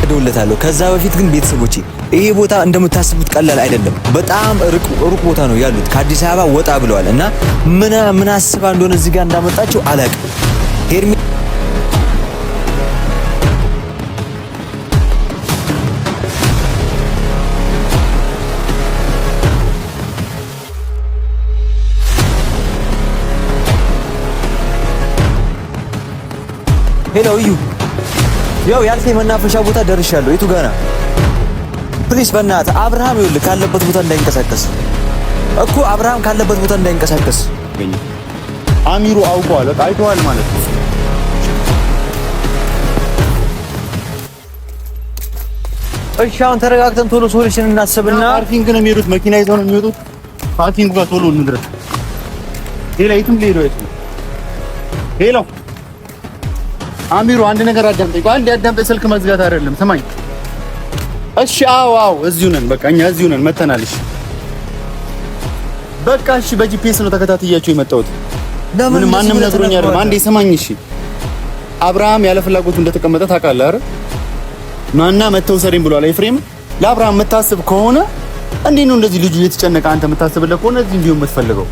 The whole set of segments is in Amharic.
እደውልለታለሁ። ከዛ በፊት ግን ቤተሰቦቼ ይሄ ቦታ እንደምታስቡት ቀላል አይደለም። በጣም ሩቅ ቦታ ነው ያሉት። ከአዲስ አበባ ወጣ ብለዋል እና ምን አስባ እንደሆነ እዚህ ጋር እንዳመጣቸው አላውቅም። ሄርሜ ሄሎ እዩ፣ ያው ያልከኝ መናፈሻ ቦታ ደርሻለሁ። የቱ ጋር ነው? ፕሊስ በእናትህ አብርሃም ይኸውልህ ካለበት ቦታ እንዳይንቀሳቀስ እኮ አብርሃም ካለበት ቦታ እንዳይንቀሳቀስ። አሚሩ አውቀዋል፣ በቃ አይተዋል ማለት ነው። እሺ አሁን ተረጋግተን ቶሎ ሶሉሽን እናስብና ፓርኪንግ ነው የሚሄዱት፣ መኪና ይዘው ነው የሚወጡት። ፓርኪንግ ጋር ቶሎ እንድረስ። ሌላ የትም ሊሄዱ አይችሉም። ሄሎ አሚሩ አንድ ነገር አዳምጠኝ። አንድ ያዳምጠኝ፣ ስልክ መዝጋት አይደለም፣ ስማኝ እሺ? አዎ እዚሁ ነን፣ በቃ እኛ እዚሁ ነን፣ መተናል። እሺ በቃ እሺ፣ በጂፒኤስ ነው ተከታትያቸው የመጣሁት። ምንም ማንም ነግሮኝ አይደለም። አንዴ ስማኝ እሺ። አብርሃም ያለ ፍላጎቱ እንደተቀመጠ ታውቃለህ አይደል? ማና መተው ሰሪም ብሏል ኤፍሬም። ለአብርሃም የምታስብ ከሆነ እንዴት ነው እንደዚህ ልጁ እየተጨነቀ አንተ የምታስብለት ከሆነ እዚህ እንዲሁ የምትፈልገው?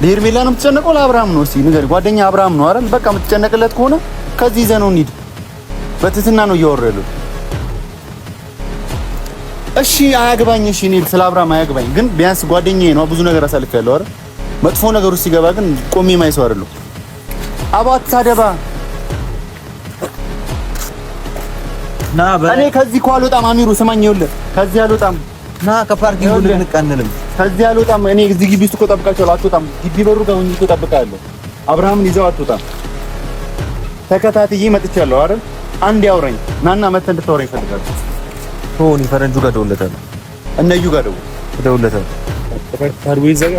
ለሄርሜላ ነው የምትጨነቀው ለአብርሃም ነው? እስቲ ንገሪኝ። ጓደኛ አብርሃም ነው አይደል? በቃ የምትጨነቅለት ከሆነ ከዚህ ይዘህ ነው እንሂድ። በትህትና ነው እያወራሁ። እሺ አያግባኝ። እሺ እኔ ስለ አብርሃም አያግባኝ፣ ግን ቢያንስ ጓደኛዬ ነው። ብዙ ነገር አሳልፌያለሁ አይደል? መጥፎ ነገር ውስጥ ሲገባ ግን ቆሜ ማይሰው አይደለም። አባት ታደባ ና እኔ ከዚህ እኮ አልወጣም። አሚሩ ስማኝ፣ ይኸውልህ ከዚህ አልወጣም። ና ከፓርኪንግ ሁሉ እንቀንልም። ከዚህ አልወጣም። እኔ እዚህ ግቢ ውስጥ እኮ ጠብቃቸዋለሁ። አትወጣም። ግቢ በሩ ጋር ሆኜ እኮ ጠብቃለሁ። አብርሃምን ይዘው አትወጣም። ተከታትዬ መጥቻለሁ አይደል? አንድ ያውረኝ ናና መተህ እንድታወራኝ እፈልጋለሁ። ቶኒ ፈረንጁ ጋር ደውለታለሁ። እነዩ ጋር ደውለታለሁ። ታርዌ ዘጋ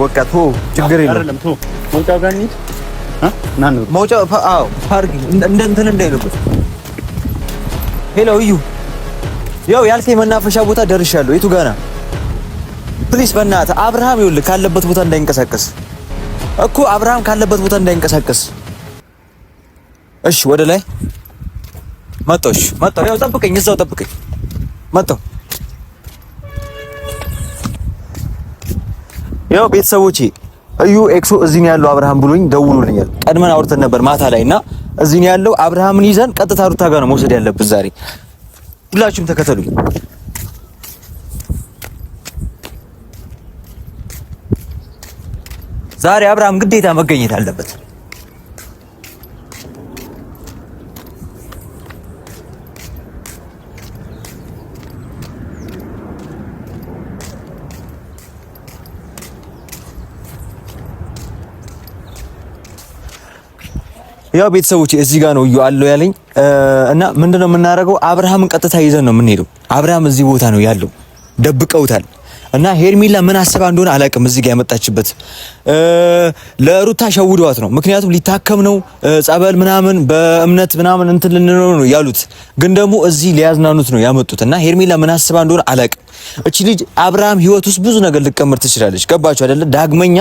በቃ ችግር የለም። አይደለም መውጫው ጋር እንሂድ። ናን መውጫው ፓርኪንግ እንደ እንትን እንዳይልበት። ሄሎ እዩ፣ ያው ያልከኝ መናፈሻ ቦታ ደርሻለሁ። የቱ ጋር ነው? ፕሊስ በእናትህ አብርሃም ይኸውልህ ካለበት ቦታ እንዳይንቀሳቀስ እኮ አብርሃም ካለበት ቦታ እንዳይንቀሳቀስ። እሺ ወደ ላይ መጣሁ። እሺ መጣሁ። ያው ጠብቀኝ፣ እዛው ጠብቀኝ። መጣሁ። ያው ቤተሰቦቼ እዩ ኤክሶ እዚህ ነው ያለው አብርሃም ብሎኝ ደውሎልኛል። ቀድመን አውርተን ነበር ማታ ላይ እና እዚህ ነው ያለው። አብርሃምን ይዘን ቀጥታ ሩታ ጋር ነው መውሰድ ያለብን ዛሬ። ሁላችሁም ተከተሉኝ። ዛሬ አብርሃም ግዴታ መገኘት አለበት። ያው ቤተሰቦቼ እዚህ ጋር ነው እዩ አለው ያለኝ እና ምንድነው የምናደርገው? አብርሃምን ቀጥታ ይዘን ነው የምንሄደው። አብርሃም እዚህ ቦታ ነው ያለው፣ ደብቀውታል። እና ሄርሜላ ምን አስባ እንደሆነ አላውቅም። እዚህ ጋር ያመጣችበት ለሩታ ሸውደዋት ነው። ምክንያቱም ሊታከም ነው ጸበል ምናምን በእምነት ምናምን እንትን ልንለው ነው ያሉት፣ ግን ደግሞ እዚህ ሊያዝናኑት ነው ያመጡት። እና ሄርሜላ ምን አስባ እንደሆነ አላውቅም። እቺ ልጅ አብርሃም ህይወት ውስጥ ብዙ ነገር ልትቀምር ትችላለች። ገባችሁ አይደለ? ዳግመኛ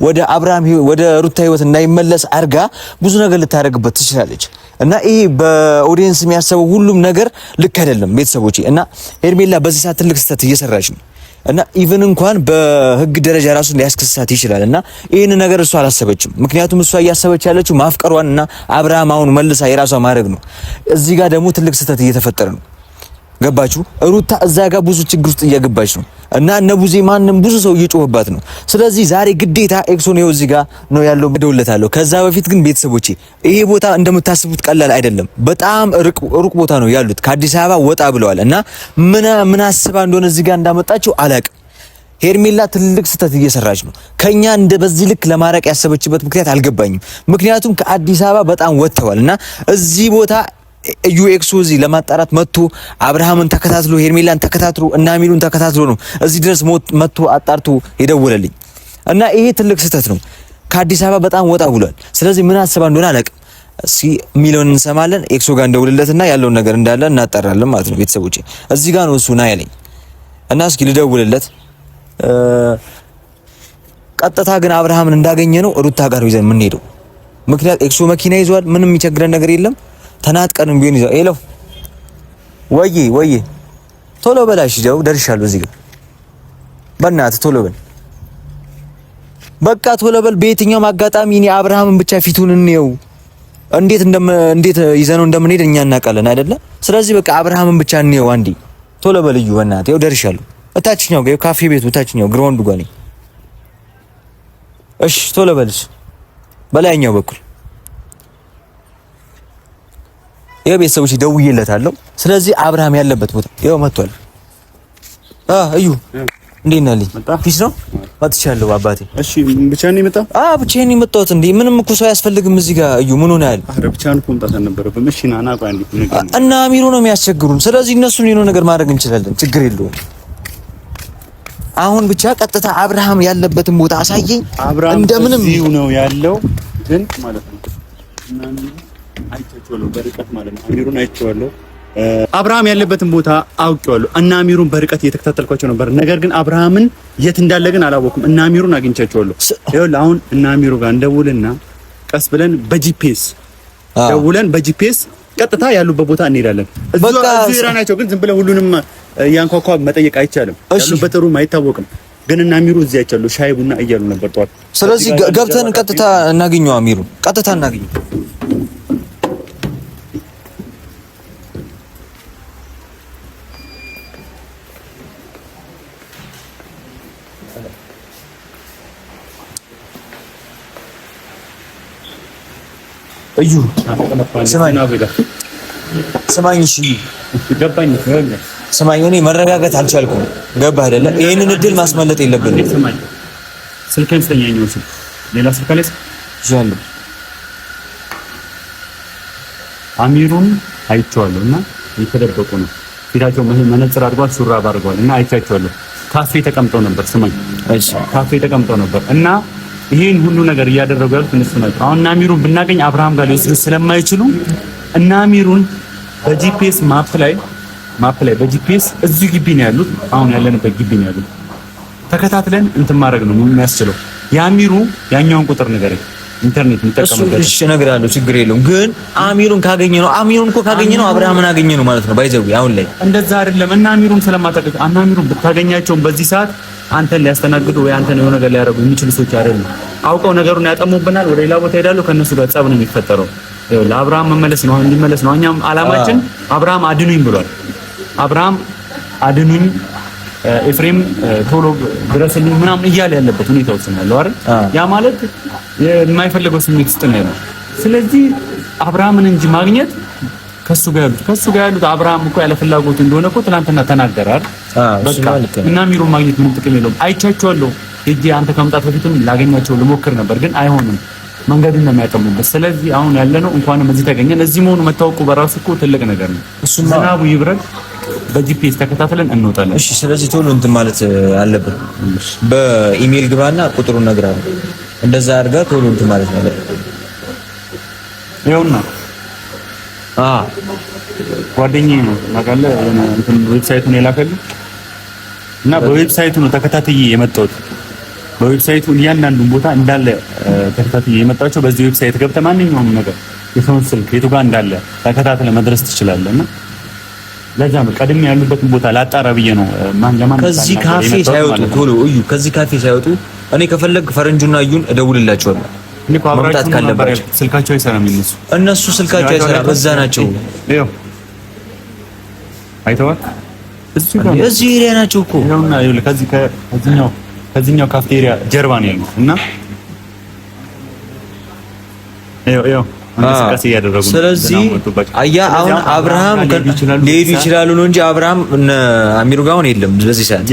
ወደ አብርሃም ወደ ሩታ ህይወት እንዳይመለስ አርጋ ብዙ ነገር ልታደርግበት ትችላለች። እና ይሄ በኦዲየንስ የሚያስበው ሁሉም ነገር ልክ አይደለም ቤተሰቦቼ። እና ሄርሜላ በዚህ ሰዓት ትልቅ ስህተት እየሰራች ነው። እና ኢቭን እንኳን በህግ ደረጃ ራሱ ሊያስከስሳት ይችላል። እና ይሄን ነገር እሷ አላሰበችም። ምክንያቱም እሷ እያሰበች ያለችው ማፍቀሯን እና አብርሃም አሁን መልሳ የራሷ ማድረግ ነው። እዚህ ጋር ደግሞ ትልቅ ስህተት እየተፈጠረ ነው። ገባችሁ? ሩታ እዛ ጋር ብዙ ችግር ውስጥ እየገባች ነው። እና እነ ቡዜ ማንም ብዙ ሰው እየጮህባት ነው። ስለዚህ ዛሬ ግዴታ ኤክሶን ይኸው እዚህ ጋር ነው ያለው፣ ደውለታለሁ። ከዛ በፊት ግን ቤተሰቦቼ ይሄ ቦታ እንደምታስቡት ቀላል አይደለም። በጣም ሩቅ ቦታ ነው ያሉት። ከአዲስ አበባ ወጣ ብለዋል። እና ምን አስባ እንደሆነ እዚህ ጋር እንዳመጣቸው አላውቅም። ሄርሜላ ትልቅ ስህተት እየሰራች ነው። ከኛ በዚህ ልክ ለማራቅ ያሰበችበት ምክንያት አልገባኝም። ምክንያቱም ከአዲስ አበባ በጣም ወጥተዋል። እና እዚህ ቦታ ዩኤክሱ እዚህ ለማጣራት መጥቶ አብርሃምን ተከታትሎ ሄርሜላን ተከታትሎ እና አሚሉን ተከታትሎ ነው እዚህ ድረስ መጥቶ አጣርቶ የደወለልኝ። እና ይሄ ትልቅ ስህተት ነው። ከአዲስ አበባ በጣም ወጣ ብሏል። ስለዚህ ምን አስባ እንደሆነ አላውቅም። እስኪ ሚሊዮን እንሰማለን። ኤክሶ ጋር እንደውልለትና ያለውን ነገር እንዳለ እናጣራለን ማለት ነው። ቤተሰቦቼ እዚህ ጋር ነው እሱ ና ያለኝ እና እስኪ ልደውልለት። ቀጥታ ግን አብርሃምን እንዳገኘ ነው ሩታ ጋር ይዘን የምንሄደው። ምክንያት ኤክሶ መኪና ይዟል። ምንም የሚቸግረን ነገር የለም። ተናጥቀንም ቢሆን ይዘው ሄሎ ወይ ቶሎ በላሽ ጀው ደርሻለሁ እዚህ ጋር በእናትህ ቶሎ በል በቃ ቶሎ በል በየትኛውም አጋጣሚ እኔ አብርሃምን ብቻ ፊቱን እንየው እንዴት ይዘነው እንደምንሄድ እኛ እናውቃለን አይደለ ስለዚህ በቃ አብርሃምን ብቻ እንየው አንዴ ቶሎ በል እዩ በእናትህ ያው ደርሻለሁ እታችኛው ጋር ካፌ ቤቱ እታችኛው ግራውንድ ጋር ነኝ እሺ ቶሎ በልሽ በላይኛው በኩል የቤተሰቦች ደውዬለታለሁ ስለዚህ አብርሃም ያለበት ቦታ ይኸው መጥቷል እዩ እንዴት ነህ ፒስ ነው መጥቻለሁ አባቴ እሺ ብቻህን ነው የመጣው ብቻዬን ነው የመጣሁት እንዴ ምንም እኮ ሰው አያስፈልግም እዚህ ጋር እዩ ምን ሆነሃል አረ ብቻህን እኮ መምጣት አልነበረብህም እሺ ና ቆይ አንዴ እና አሚሩ ነው የሚያስቸግሩን ስለዚህ እነሱን የሆነ ነገር ማድረግ እንችላለን ችግር የለውም አሁን ብቻ ቀጥታ አብርሃም ያለበትን ቦታ አሳየኝ እንደምንም እዚሁ ነው ያለው ግን ማለት ነው እና አይቼዋለሁ በርቀት ማለት ነው አሚሩን አይቼዋለሁ አብርሃም ያለበትን ቦታ አውቄዋለሁ እና አሚሩን በርቀት እየተከታተልኳቸው ነበር ነገር ግን አብርሃምን የት እንዳለ ግን አላወኩም እና አሚሩን አግኝቻቸዋለሁ ይኸውልህ አሁን እና አሚሩ ጋር እንደውልና ቀስ ብለን በጂፒኤስ ደውለን በጂፒኤስ ቀጥታ ያሉበት ቦታ እንሄዳለን እዚህ ራናቸው ግን ዝም ብለን ሁሉንም ያንኳኳ መጠየቅ አይቻልም ያሉበት ሩም አይታወቅም ግን እና አሚሩ እዚህ አይቻሉ ሻይ ቡና እያሉ ነበር ጧት ስለዚህ ገብተን ቀጥታ እናገኘው አሚሩ ቀጥታ እናገኘው እዩ ስማኝ እሺ ገባኝ ስማኝ እኔ መረጋጋት አልቻልኩም ገባህ አይደለ ይሄንን እድል ማስመለጥ የለብንም ስማኝ ስልኬን ስጠኝ ሌላ ስልክ አለስ ይዣለሁ አሚሩን አይቼዋለሁና የተደበቁ ነው ፊታቸው መነጽር አድርጓል ሹራብ አድርጓል እና አይቻቸዋለሁ ካፌ ተቀምጠው ነበር ስማኝ እሺ ካፌ ተቀምጠው ነበር እና ይሄን ሁሉ ነገር እያደረጉ ያሉት እነሱ ናቸው አሁን አሚሩን ብናገኝ አብርሃም ጋር ሊወስዱ ስለማይችሉ እና አሚሩን በጂፒኤስ ማፕ ላይ በጂፒኤስ እዚህ ግቢ ነው ያሉት አሁን ያለንበት ግቢ ነው ያሉት ተከታትለን እንትን ማድረግ ነው የሚያስችለው የአሚሩ ያኛውን ቁጥር ነገር ኢንተርኔት እንጠቀምበት እሺ እነግርሃለሁ ችግር የለውም ግን አሚሩን እኮ ካገኘነው አብርሃምን አገኘነው ማለት ነው ባይዘው አሁን ላይ እንደዛ አይደለም እና አሚሩን ስለማታውቅ አሚሩን ብታገኛቸው በዚህ ሰዓት አንተን ሊያስተናግዱ ወይ አንተን የሆነ ነገር ሊያደርጉ የሚችሉ ሰዎች አይደሉም አውቀው ነገሩን ያጠሙብናል ወደ ሌላ ቦታ ሄዳሉ ከነሱ ጋር ጸብ ነው የሚፈጠረው ይኸው ለአብርሃም መመለስ ነው እንዲመለስ ነው እኛም አላማችን አብርሃም አድኑኝ ብሏል አብርሃም አድኑኝ ኤፍሬም ቶሎ ድረስልኝ ምናምን እያለ ያለበት ሁኔታ ውስጥ ነው ያለው አይደል ያ ማለት የማይፈልገው ስሜት ውስጥ ነው ያለው ስለዚህ አብርሃምን እንጂ ማግኘት ከሱ ጋር ያሉት አብርሃም እኮ ያለ ፍላጎት እንደሆነ እኮ ትናንትና ተናገራል በቃ እና አሚሩን ማግኘት ምንም ጥቅም የለውም አይቻቸዋለሁ እጄ አንተ ከመምጣት በፊትም ላገኛቸው ልሞክር ነበር ግን አይሆንም መንገዱን ነው የሚያጠሙበት ስለዚህ አሁን ያለነው እንኳንም እዚህ ተገኘን እዚህ መሆኑ መታወቁ በራሱ እኮ ትልቅ ነገር ነው ዝናቡ ይብረድ በጂፒኤስ ተከታትለን እንወጣለን እሺ ስለዚህ ቶሎ እንትን ማለት አለብን በኢሜል ግባና ቁጥሩን ነግራለሁ እንደዛ አድርጋ ቶሎ እንትን ማለት ነው ይኸውና ጓደኛዬ ነው ማጋለ እንትን ዌብሳይቱን የላከልኝ እና በዌብሳይቱ ነው ተከታትዬ የመጣሁት በዌብሳይቱ እያንዳንዱን ቦታ እንዳለ ተከታትዬ የመጣቸው በዚህ ዌብሳይት ገብተህ ማንኛውም ነገር የሰውን ስልክ የቱ ጋር እንዳለ ተከታትለህ መድረስ ትችላለህ እና ለዛ ነው ቀድሜ ያሉበትን ቦታ ላጣራ ብዬ ነው ለማን ከዚህ ካፌ ሳይወጡ ቶሎ እዩ ከዚህ ካፌ ሳይወጡ እኔ ከፈለግ ፈረንጁና እዩን እደውልላቸዋለሁ እኔ መምጣት ካለባቸው ስልካቸው አይሰራም እነሱ ስልካቸው አይሰራም በዛ ናቸው ይኸው አይተዋል እዚህ ኤሪያ ናቸው እኮ ይኸውና ይኸውልህ ከዚህኛው ካፌቴሪያ ጀርባ ነው ያሉት እና ይኸው እንቅስቃሴ እያደረጉ ነው ስለዚህ አያ አሁን አብርሃም ሊሄዱ ይችላሉ ነው እንጂ አብርሃም አሚሩ ጋር የለም በዚህ ሰዓት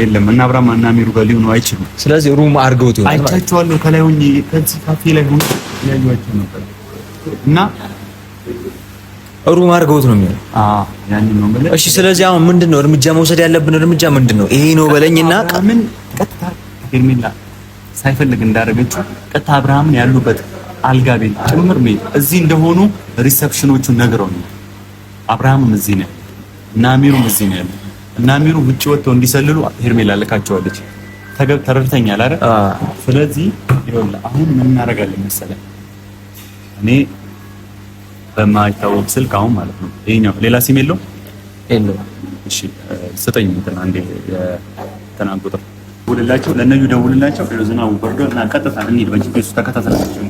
የለም እና አብርሃም እና አሚሩ ጋር ሊሆኑ አይችሉም ስለዚህ ሩም አድርገውት ይሆናል አይቻቸዋለሁ ከላይ ሆኜ ከዚህ ካፌ ላይ ሆኜ ያዩዋቸው ነበር እና ሩም አድርገውት ነው የሚሆነው ያንን ነው ማለት እሺ ስለዚህ አሁን ምንድነው እርምጃ መውሰድ ያለብን እርምጃ ምንድነው ይሄ ነው በለኝና ምን ቀጥታ ሄርሜላ ሳይፈልግ እንዳደረገችው ቀጥታ አብርሃምን ያሉበት አልጋ ቤት ጭምር ነው እዚህ እንደሆኑ ሪሰፕሽኖቹ ነግረውኝ አብርሃምም እዚህ ነው እና አሚሩም እዚህ ነው እና አሚሩ ውጪ ወጥተው እንዲሰልሉ ሄርሜላ ልካቸዋለች ተረድተኛል አይደል ስለዚህ ይኸውልህ አሁን ምን እናደርጋለን መሰለህ እኔ በማይታወቅ ስልክ አሁን ማለት ነው ይሄኛው ሌላ ሲም የለውም የለውም። እሺ ስጠኝ እንትን አንዴ የእንትናን ቁጥር ደውልላቸው፣ ለነዩ ደውልላቸው። ዝናቡ በርዶ እና ቀጥታ እንሂድ። በጂፒኤስ ተከታተላቸው።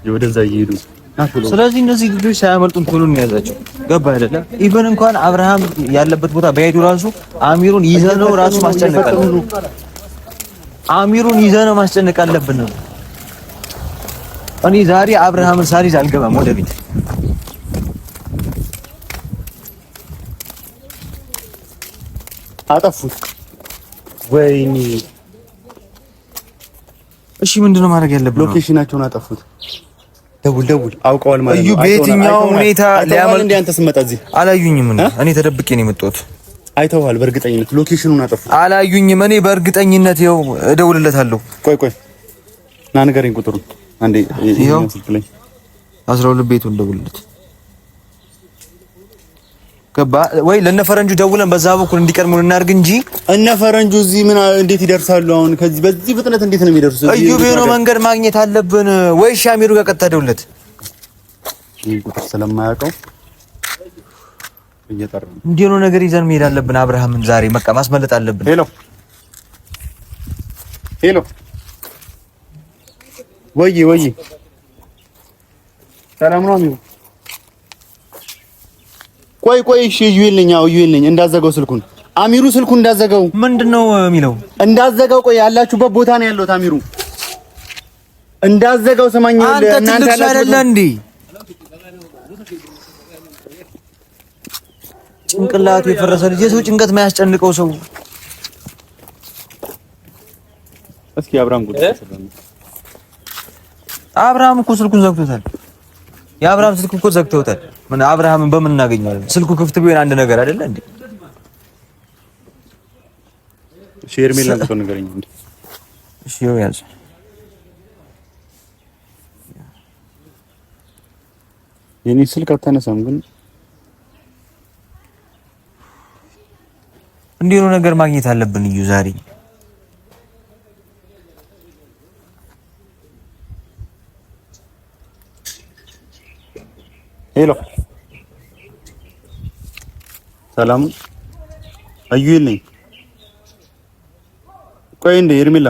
ወደዛ እየሄዱ ስለዚህ እነዚህ ልጆች ሳያመልጡን ቶሎ እንያዛቸው። ገባ አይደለ? ኢቨን እንኳን አብርሃም ያለበት ቦታ በሄዱ ራሱ አሚሩን ይዘነው ራሱ ማስጨነቅ አለብን። አሚሩን ይዘነው ማስጨነቅ አለብን። እኔ ዛሬ አብርሃምን ሳልይዝ አልገባም ወደ ቤት። አጠፉት። ወይኔ እሺ ምንድነው ማድረግ ያለብን? ሎኬሽናቸውን አጠፉት። ደውል አውቀዋል ማለት ነው። እዩ በየትኛው ሁኔታ ሊያመልጥ እንደ አንተ ስመጣ እዚህ አላዩኝም። እኔ ተደብቄ ነው የመጣሁት። አይተዋል በእርግጠኝነት ሎኬሽኑን አጠፉት። አላዩኝም። እኔ በእርግጠኝነት ይኸው እደውልለታለሁ። ቆይ ና ንገረኝ ቁጥሩን አንዴ። ይሄው 12 ቤቱን ደውልለት። ገባ ወይ? ለነፈረንጁ ደውለን በዛ በኩል እንዲቀርሙን እናድርግ እንጂ እነፈረንጁ እዚህ ምን እንዴት ይደርሳሉ? አሁን ከዚህ በዚህ ፍጥነት እንዴት ነው የሚደርሱት? እዩ ቢሆን መንገድ ማግኘት አለብን ወይ? ሻሚሩ ጋር ቀጥታ ደውልለት። ይሄን ቁጥር ስለማያውቀው እየጠራ እንዲህ ነው ነገር ይዘን መሄድ አለብን። አብርሃምን ዛሬ በቃ ማስመለጥ አለብን። ሄሎ ወይ ሰላም ነው አሚሩ? ቆይ እሺ ይዩልኝ እንዳዘጋው ስልኩን አሚሩ ስልኩን እንዳዘጋው። ምንድነው የሚለው? እንዳዘጋው። ቆይ ያላችሁበት ቦታ ነው ያለው አሚሩ እንዳዘጋው። ሰማኝ እናንተ አይደለ እንዴ? ጭንቅላቱ የፈረሰ ልጅ የሰው ጭንቀት ማያስጨንቀው ሰው። እስኪ አብርሃም እኮ ስልኩን ዘግቶታል። የአብርሃም ስልክ እኮ ዘግተውታል። ምን አብርሃምን በምን እናገኘዋለን? ስልኩ ክፍት ቢሆን አንድ ነገር አይደለ እንዴ? ሼርሜላ ልቆ ነገርኝ እንዴ? እሺ ያዝ። የኔ ስልክ አታነሳም ግን እንዲህ ነው ነገር ማግኘት አለብን እዩ ዛሬ። ሄሎ ሰላም አዩልኝ። ቆይ እንደ ኤርሚላ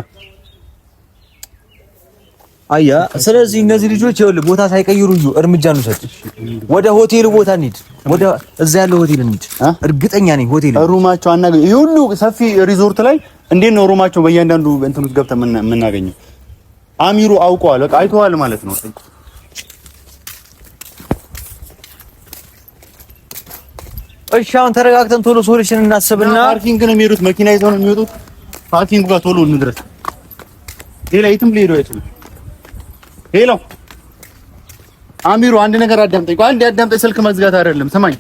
አያ ስለዚህ እነዚህ ልጆች ይኸውልህ ቦታ ሳይቀይሩ እዩ እርምጃ እንውሰድ። ወደ ሆቴሉ ቦታ እንሂድ። ወደ እዛ ያለው ሆቴል እንሂድ። እርግጠኛ ነኝ ሆቴል ሩማቸው አናገኝ። ይሄ ሁሉ ሰፊ ሪዞርት ላይ እንዴት ነው ሩማቸው በእያንዳንዱ እንትን ውስጥ ገብተን የምናገኘው? አሚሩ አውቀዋል። በቃ አይተዋል ማለት ነው። እሺ አሁን ተረጋግተን ቶሎ ሶሉሽን እናስብና ፓርኪንግ ነው የሚሄዱት። መኪና ይዘው ነው የሚወጡት። ፓርኪንግ ጋር ቶሎ እንድረስ። ሌላ የትም ሊሄዱ አይችሉም። ሄሎ አሚሩ አንድ ነገር አዳምጠኝ። አንድ አዳምጠኝ። ስልክ መዝጋት አይደለም ስማኝ።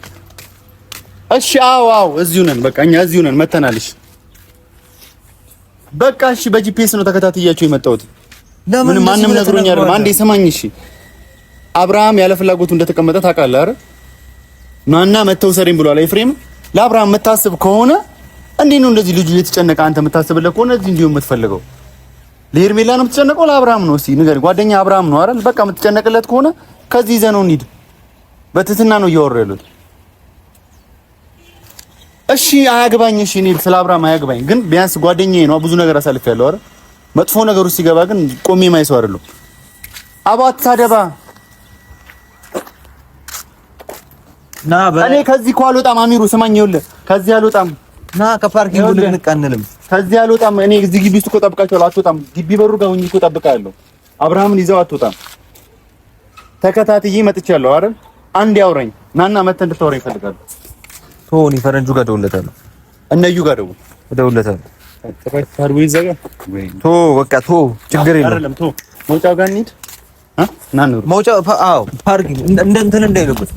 እሺ አዎ እዚሁ ነን። በቃ እኛ እዚሁ ነን መተናል። እሺ በቃ እሺ በጂፒኤስ ነው ተከታትያቸው የመጣሁት። ምንም ማንም ነግሮኝ አይደለም። አንዴ ስማኝ እሺ። አብርሃም ያለ ፍላጎቱ እንደተቀመጠ ታውቃለህ አይደል? ናና መተው ሰሪም ብሏል ኤፍሬም። ለአብርሃም የምታስብ ከሆነ እንዴት ነው እንደዚህ ልጁ እየተጨነቀ አንተ የምታስብለት ከሆነ እዚህ እንዲሁ የምትፈልገው ለሄርሜላ ነው የምትጨነቀው? ለአብርሃም ነው? እስኪ ንገር። ጓደኛ አብርሃም ነው አይደል? በቃ የምትጨነቅለት ከሆነ ከዚህ ይዘህ ነው እንሂድ። በትህትና ነው እያወሩ ያሉት። እሺ አያግባኝ። እሺ እኔ ስለ አብርሃም አያግባኝ፣ ግን ቢያንስ ጓደኛዬ ነው። ብዙ ነገር አሳልፌያለሁ አይደል? መጥፎ ነገር ውስጥ ሲገባ ግን ቆሜ ማይሰው አይደለም። አባት ሳደባ ና እኔ ከዚህ እኮ አልወጣም። አሚሩ ስማኝ፣ ይኸውልህ ከዚህ አልወጣም። ና ከፓርኪንግ ልንቃነልም። ከዚህ አልወጣም። እኔ እዚህ ግቢ ውስጥ እኮ ጠብቃቸዋለሁ። አትወጣም። ግቢ በሩ ጋር ሆኜ እኮ ጠብቃለሁ። አብርሃምን ይዘው አትወጣም። ተከታትዬ መጥቻለሁ አይደል? አንድ ያውራኝ ናና መተህ እንድታወራኝ እፈልጋለሁ። ቶኒ ፈረንጁ ጋር ደውለታለሁ። እነዩ ጋር ደውለታለሁ። ታርቦ ይዘጋ ቶ በቃ ቶ ችግር የለም። አይደለም ቶ መውጫው ጋር እንሂድ። ና ነው መውጫው። አዎ ፓርኪንግ እንደ እንትን እንዳይሉበት